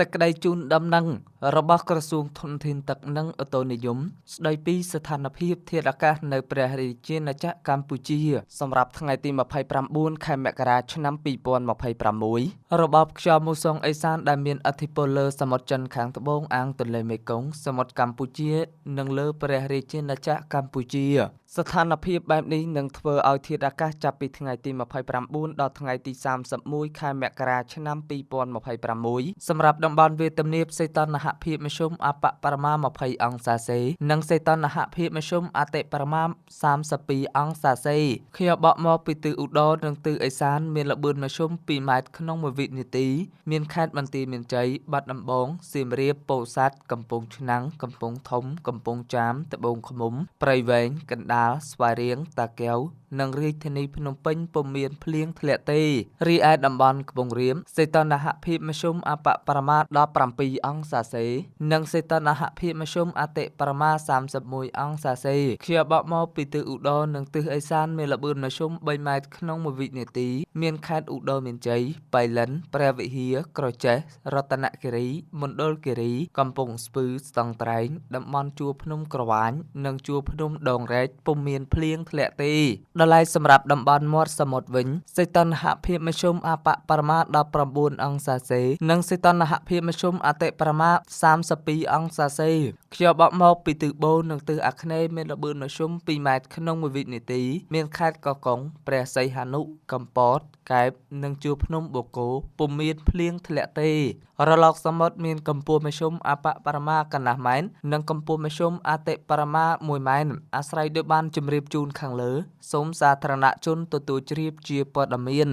សេចក្តីជូនដំណឹងរបស់ក្រសួងធនធានទឹកនិងអូតូនិយមស្តីពីស្ថានភាពធាតុអាកាសនៅព្រះរាជាណាចក្រកម្ពុជាសម្រាប់ថ្ងៃទី29ខែមករាឆ្នាំ2026របបខ្យល់មូសុងអេសានដែលមានឥទ្ធិពលលើសមុទ្រចិនខាងត្បូងអាងទន្លេមេគង្គសមុទ្រកម្ពុជានិងលើព្រះរាជាណាចក្រកម្ពុជាស្ថានភាពបែបនេះនឹងធ្វើឲ្យធាតុអាកាសចាប់ពីថ្ងៃទី29ដល់ថ្ងៃទី31ខែមករាឆ្នាំ2026សម្រាប់តំបន់វាលទំនាបសីតុណ្ហភាពមធ្យមអបបរមា20អង្សាសេនិងសីតុណ្ហភាពមធ្យមអតិបរមា32អង្សាសេខ្ញុំបកមកពីទិសឧត្តរនិងទិសឦសានមានល្បឿនមធ្យម2ម៉ែត្រក្នុង1វិនាទីមានខេត្តបន្ទាយមានជ័យបាត់ដំបងសៀមរាបពោធិ៍សាត់កំពង់ឆ្នាំងកំពង់ធំកំពង់ចាមត្បូងឃ្មុំព្រៃវែងកណ្ដាលស្វាយរៀងតាកែវនិងរាជធានីភ្នំពេញពុំមានភ្លៀងធ្លាក់ទេរីឯតំបន់ខ្ពង់រាបសីតុណ្ហភាពមធ្យមអបបរមា17អង្សាសេនិងសីតុណ្ហភាពមធ្យមអតិបរមា31អង្សាសេខ្ញុំបកមកពីទិសឧត្តរនិងទិសឦសានមានល្បឿនមធ្យម3ម៉ែត្រក្នុង1វិនាទីមានខេត្តឧត្តរមានជ័យបៃលិនព្រះវិហារក្រចេះរតនគិរីមណ្ឌលគិរីកំពង់ស្ពឺស្ទឹងត្រែងតំបន់ជួរភ្នំក្រវាញនិងជួរភ្នំដងរែកពុំមានភ្លៀងធ្លាក់ទេដល់ឡែកសម្រាប់តំបន់មាត់សមុទ្រវិញសីតុណ្ហភាពមធ្យមអបបរមា19អង្សាសេនិងសីតុណ្ហភាពមធ្យមអតិបរមា32អង្សាសេខ្ញុំបកមកពីទិសបូរនិងទិសអាគ្នេយ៍មានល្បឿនមធ្យម2ម៉ែត្រក្នុង1វិនាទីមានខេត្តកោះកុងព្រះសីហនុកំពតកែបនិងជួរភ្នំបូកគោពុំមានភ្លៀងធ្លាក់ទេរលកសមុទ្រមានកម្ពស់មធ្យមអបបរមាកន្លះម៉ែត្រនិងកម្ពស់មធ្យមអតិបរមា1ម៉ែត្រអាស្រ័យដោយបានជម្រាបជូនខាងលើសូមសាធារណជនទទួលជ្រាបជាព័ត៌មាន